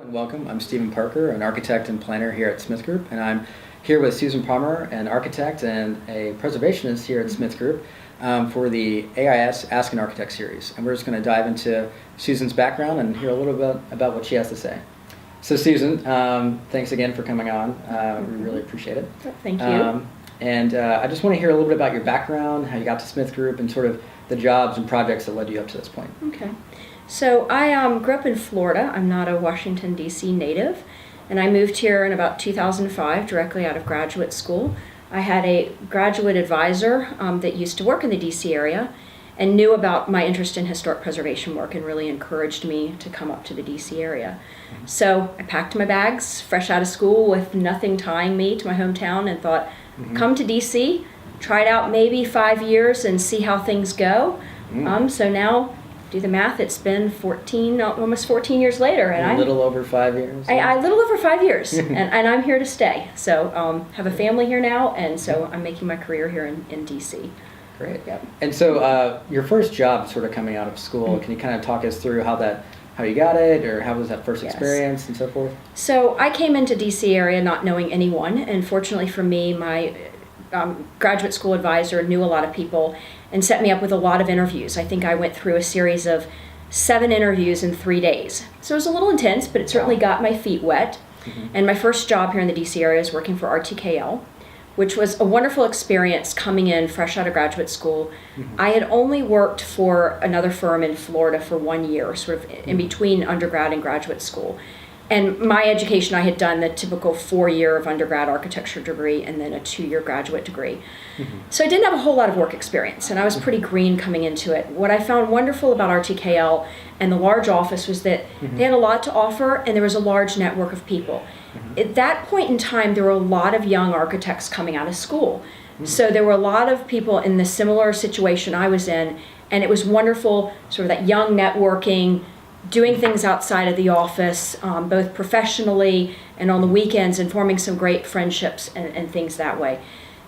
And welcome. I'm Stephen Parker, an architect and planner here at Smithgroup, and I'm here with Susan Pommerer, an architect and a preservationist here at Smithgroup for the AIS Ask an Architect series. And we're just going to dive into Susan's background and hear a little bit about what she has to say. So Susan, thanks again for coming on. We really appreciate it. Thank you. I just want to hear a little bit about your background, how you got to Smithgroup, and sort of the jobs and projects that led you up to this point. Okay. So I grew up in Florida. I'm not a Washington, D.C. native, and I moved here in about 2005, directly out of graduate school. I had a graduate advisor that used to work in the D.C. area and knew about my interest in historic preservation work and really encouraged me to come up to the D.C. area. So I packed my bags, fresh out of school with nothing tying me to my hometown, and thought, come to D.C., try it out maybe 5 years and see how things go. So now, do the math, it's been almost 14 years later. And a little over 5 years? A little over 5 years, and I'm here to stay. So have a family here now, and so I'm making my career here in D.C. Great. Yep. And so your first job sort of coming out of school, can you kind of talk us through how you got it, or how was that first experience and so forth? So I came into D.C. area not knowing anyone, and fortunately for me, my graduate school advisor knew a lot of people and set me up with a lot of interviews. I think I went through a series of 7 interviews in 3 days. So it was a little intense, but it certainly got my feet wet. And my first job here in the DC area is working for RTKL, which was a wonderful experience coming in fresh out of graduate school. I had only worked for another firm in Florida for 1 year, sort of in between undergrad and graduate school. And my education, I had done the typical 4-year of undergrad architecture degree and then a 2-year graduate degree. So I didn't have a whole lot of work experience, and I was pretty green coming into it. What I found wonderful about RTKL and the large office was that they had a lot to offer, and there was a large network of people. At that point in time, there were a lot of young architects coming out of school. So there were a lot of people in the similar situation I was in, and it was wonderful, sort of that young networking, doing things outside of the office, both professionally and on the weekends, and forming some great friendships and things that way.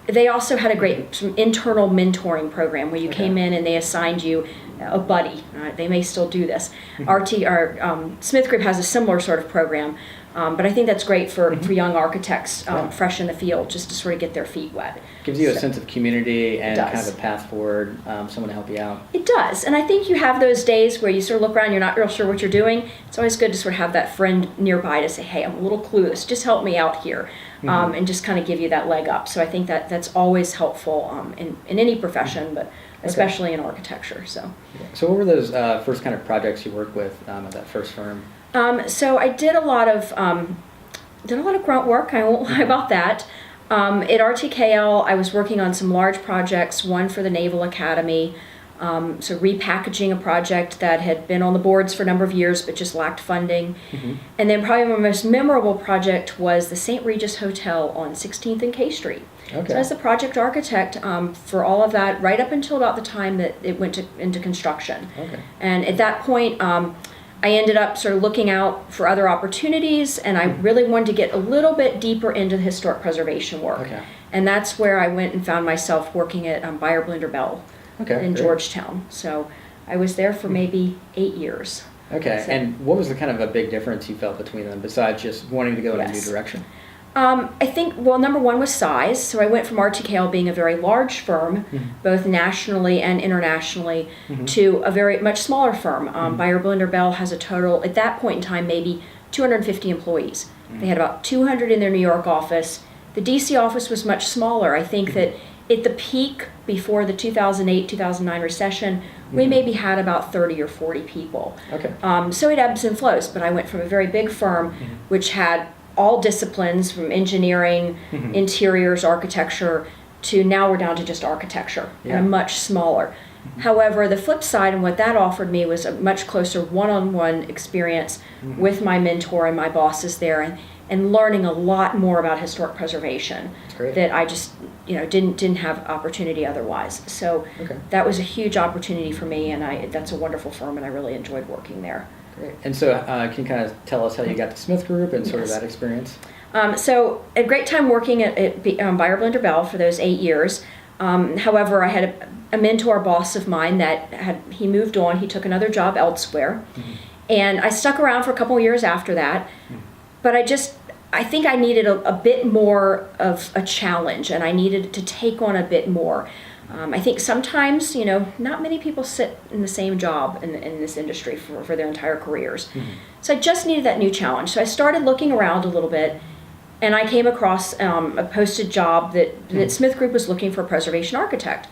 They also had a great internal mentoring program where you came in and they assigned you a buddy. They may still do this. Smithgroup has a similar sort of program, but I think that's great for young architects fresh in the field, just to sort of get their feet wet. Gives you a sense of community and kind of a path forward, someone to help you out. It does, and I think you have those days where you sort of look around, you're not real sure what you're doing. It's always good to sort of have that friend nearby to say, hey, I'm a little clueless, just help me out here, and just kind of give you that leg up. So I think that's always helpful in any profession, but especially in architecture. So what were those first kind of projects you worked with at that first firm? So I did a lot of grunt work. I won't lie about that. At RTKL, I was working on some large projects, one for the Naval Academy, so repackaging a project that had been on the boards for a number of years but just lacked funding. And then probably my most memorable project was the St. Regis Hotel on 16th and K Street. So I was the project architect for all of that right up until about the time that it went into construction. And at that point, I ended up sort of looking out for other opportunities, and I really wanted to get a little bit deeper into the historic preservation work. And that's where I went and found myself working at Beyer Blinder Bell in Georgetown. So I was there for maybe 8 years. So, and what was the kind of a big difference you felt between them, besides just wanting to go in a new direction? I think, well, number one was size. So I went from RTKL being a very large firm, both nationally and internationally, to a very much smaller firm. Beyer Blinder Bell has a total, at that point in time, maybe 250 employees. They had about 200 in their New York office. The DC office was much smaller. I think that at the peak before the 2008-2009 recession, we maybe had about 30 or 40 people. So it ebbs and flows, but I went from a very big firm, which had all disciplines from engineering, interiors, architecture, to now we're down to just architecture, and a much smaller. However, the flip side and what that offered me was a much closer one-on-one experience with my mentor and my bosses there, and learning a lot more about historic preservation that I just didn't have opportunity otherwise. So that was a huge opportunity for me, and that's a wonderful firm, and I really enjoyed working there. Great. And so can you kind of tell us how you got to Smithgroup and sort of that experience? So a great time working at Beyer Blinder Bell for those 8 years. However, I had a mentor boss of mine that he moved on. He took another job elsewhere. And I stuck around for a couple of years after that, but I think I needed a bit more of a challenge, and I needed to take on a bit more. I think sometimes, not many people sit in the same job in this industry for their entire careers. So I just needed that new challenge. So I started looking around a little bit, and I came across a posted job that Smith Group was looking for a preservation architect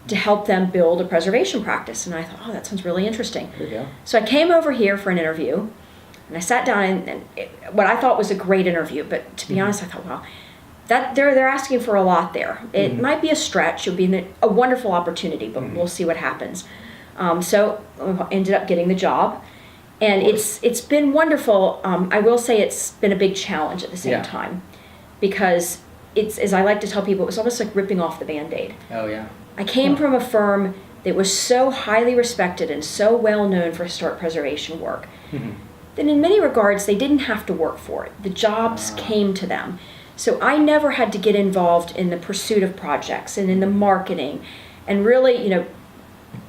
to help them build a preservation practice. And I thought, oh, that sounds really interesting. There you go. So I came over here for an interview, and I sat down, and what I thought was a great interview, but to be honest, I thought, wow, that they're asking for a lot there. It might be a stretch. It would be a wonderful opportunity, but we'll see what happens. So I ended up getting the job, and it's been wonderful. I will say it's been a big challenge at the same time, because it's, as I like to tell people, it was almost like ripping off the Band-Aid. Oh, yeah. I came from a firm that was so highly respected and so well known for historic preservation work that in many regards they didn't have to work for it. The jobs came to them. So I never had to get involved in the pursuit of projects and in the marketing and really,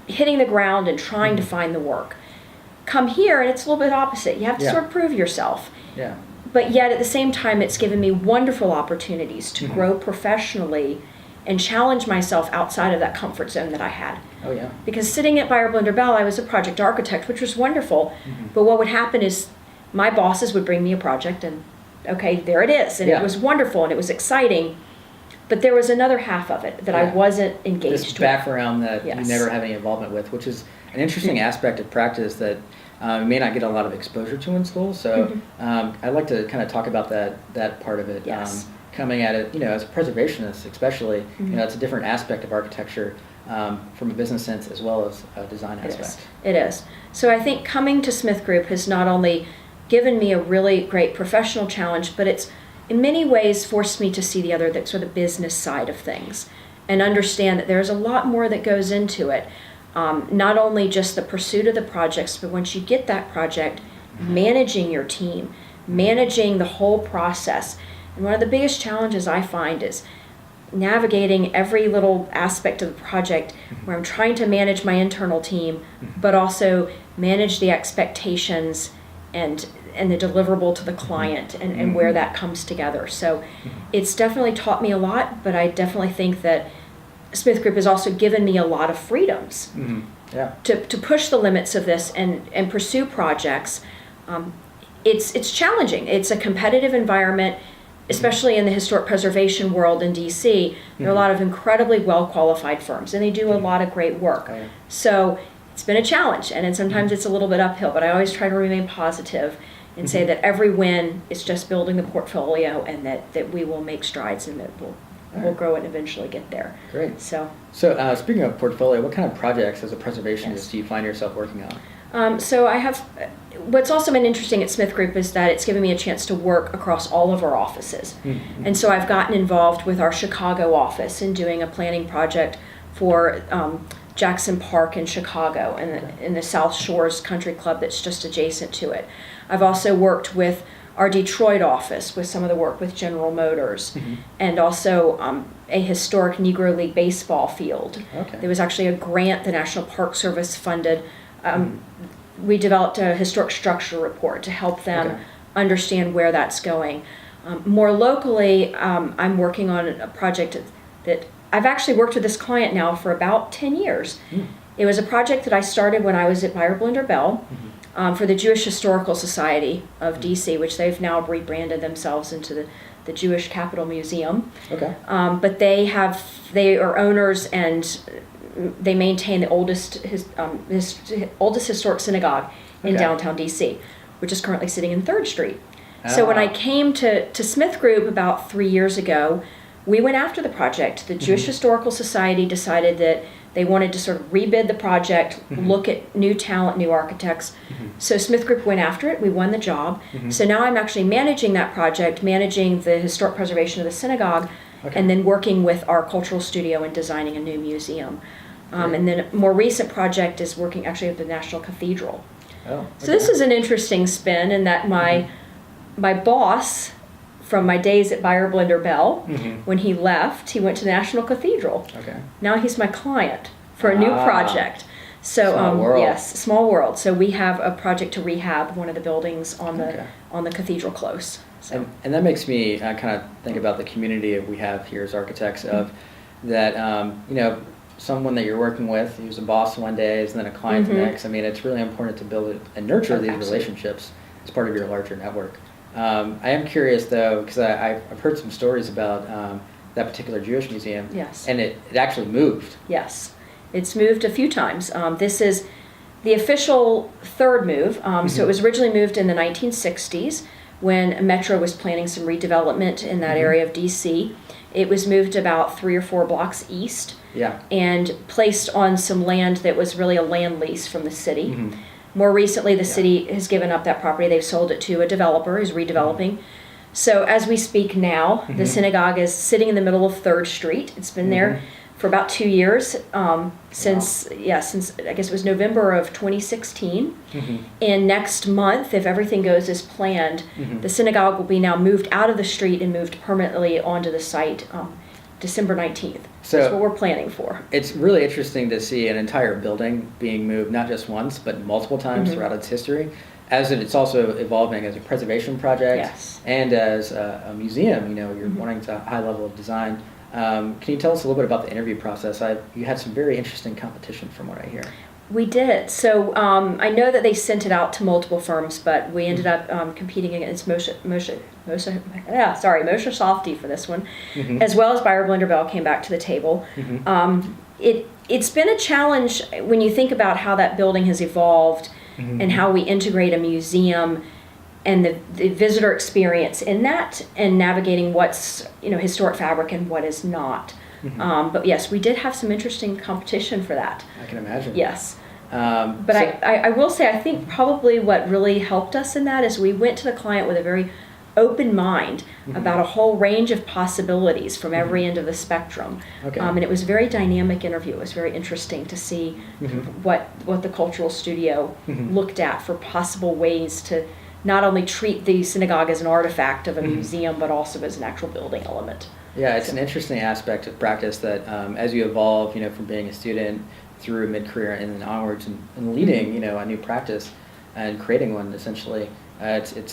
hitting the ground and trying to find the work. Come here and it's a little bit opposite. You have to sort of prove yourself. Yeah. But yet at the same time, it's given me wonderful opportunities to grow professionally and challenge myself outside of that comfort zone that I had. Oh, yeah. Because sitting at Beyer Blinder Bell, I was a project architect, which was wonderful. But what would happen is my bosses would bring me a project and, okay, there it is. And it was wonderful and it was exciting. But there was another half of it that I wasn't engaged this with. background that you never have any involvement with, which is an interesting aspect of practice that you may not get a lot of exposure to in school. So I'd like to kind of talk about that part of it. Yes. Coming at it, as a preservationist especially, it's a different aspect of architecture from a business sense as well as a design aspect. It is. So I think coming to Smith Group has not only given me a really great professional challenge, but it's in many ways forced me to see the other, that sort of business side of things and understand that there's a lot more that goes into it. Not only just the pursuit of the projects, but once you get that project, managing your team, managing the whole process. And one of the biggest challenges I find is navigating every little aspect of the project where I'm trying to manage my internal team, but also manage the expectations and the deliverable to the client and where that comes together. So it's definitely taught me a lot, but I definitely think that Smith Group has also given me a lot of freedoms to push the limits of this and pursue projects. It's challenging. It's a competitive environment, especially in the historic preservation world in DC. There are a lot of incredibly well-qualified firms, and they do a lot of great work. Oh, yeah. So it's been a challenge, and then sometimes it's a little bit uphill, but I always try to remain positive and say that every win is just building the portfolio, and that we will make strides and that we'll grow and eventually get there. Great. So speaking of portfolio, what kind of projects as a preservationist do you find yourself working on? So I have, what's also been interesting at Smith Group is that it's given me a chance to work across all of our offices. And so I've gotten involved with our Chicago office in doing a planning project for Jackson Park in Chicago and in the South Shores Country Club that's just adjacent to it. I've also worked with our Detroit office with some of the work with General Motors, and also a historic Negro League baseball field. Okay. There was actually a grant the National Park Service funded. We developed a historic structure report to help them understand where that's going. More locally, I'm working on a project that I've actually worked with this client now for about 10 years. It was a project that I started when I was at Beyer Blinder Bell for the Jewish Historical Society of DC, which they've now rebranded themselves into the Jewish Capitol Museum. Okay. But they are owners, and they maintain the oldest historic synagogue in downtown DC, which is currently sitting in 3rd Street. So when I came to Smith Group about 3 years ago, we went after the project. The Jewish Historical Society decided that they wanted to sort of rebid the project, look at new talent, new architects. So Smith Group went after it. We won the job. So now I'm actually managing that project, managing the historic preservation of the synagogue, and then working with our cultural studio and designing a new museum. And then a more recent project is working actually at the National Cathedral. Oh, okay. So this is an interesting spin in that my boss from my days at Beyer Blinder Bell, when he left, he went to the National Cathedral. Okay. Now he's my client for a new project. So Small world. yes, small world. So we have a project to rehab one of the buildings on Okay. the Cathedral Close. So And that makes me kind of think about the community we have here as architects of that, someone that you're working with, who's a boss one day, is then a client the next. I mean, it's really important to build and nurture these Absolutely. relationships as part of your larger network. I am curious though, because I've heard some stories about that particular Jewish museum. Yes. And it actually moved. yes, it's moved a few times. This is the official third move. So it was originally moved in the 1960s when Metro was planning some redevelopment in that area of DC. It was moved about 3 or 4 blocks east. Yeah. And placed on some land that was really a land lease from the city. More recently, the city has given up that property. They've sold it to a developer who's redeveloping. So as we speak now, the synagogue is sitting in the middle of 3rd Street. It's been there for about 2 years, since I guess it was November of 2016. And next month, if everything goes as planned, the synagogue will be now moved out of the street and moved permanently onto the site December 19th. So that's what we're planning for. It's really interesting to see an entire building being moved not just once, but multiple times throughout its history, as it's also evolving as a preservation project Yes. and as a museum. You're wanting to a high level of design. Can you tell us a little bit about the interview process? You had some very interesting competition from what I hear. We did. So I know that they sent it out to multiple firms, but we ended up competing against Moshe Softy for this one, as well as Buyer Blender Bell came back to the table. It's been a challenge when you think about how that building has evolved and how we integrate a museum and the visitor experience in that, and navigating what's historic fabric and what is not. But yes, we did have some interesting competition for that. I can imagine. Yes. But I will say, I think probably what really helped us in that is we went to the client with a very open mind about a whole range of possibilities from every end of the spectrum. Okay. And it was a very dynamic interview. It was very interesting to see what the cultural studio looked at for possible ways to not only treat the synagogue as an artifact of a museum, but also as an actual building element. Yeah, it's an interesting aspect of practice that as you evolve, from being a student through mid-career and then onwards and leading, a new practice and creating one essentially, it's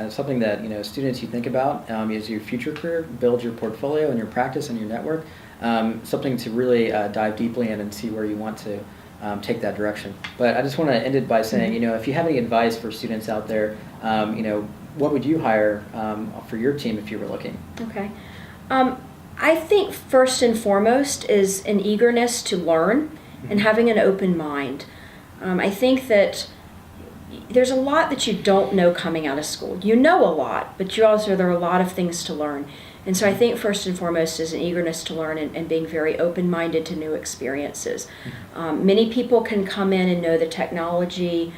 something that, students you think about as your future career, build your portfolio and your practice and your network, something to really dive deeply in and see where you want to take that direction. But I just want to end it by saying, if you have any advice for students out there, what would you hire for your team if you were looking? Okay. I think first and foremost is an eagerness to learn and having an open mind. I think that there's a lot that you don't know coming out of school. You know a lot, but there are a lot of things to learn. And so I think first and foremost is an eagerness to learn and being very open-minded to new experiences. Many people can come in and know the technology,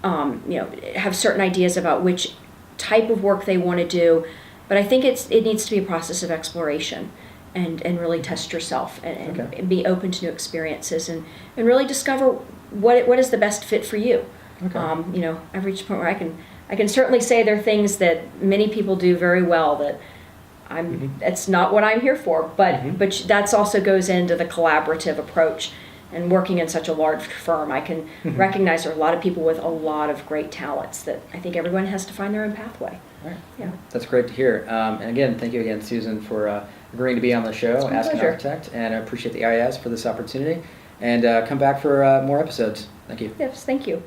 have certain ideas about which type of work they want to do, but I think it needs to be a process of exploration and really test yourself and be open to new experiences and really discover what is the best fit for you. Okay. I've reached a point where I can certainly say there are things that many people do very well that that's not what I'm here for, but that's also goes into the collaborative approach. And working in such a large firm, I can recognize there are a lot of people with a lot of great talents that I think everyone has to find their own pathway. All right. Yeah. That's great to hear. And again, thank you again, Susan, for agreeing to be on the show, my Ask an pleasure. Architect, and I appreciate the IIS for this opportunity. And come back for more episodes. Thank you. Yes, thank you.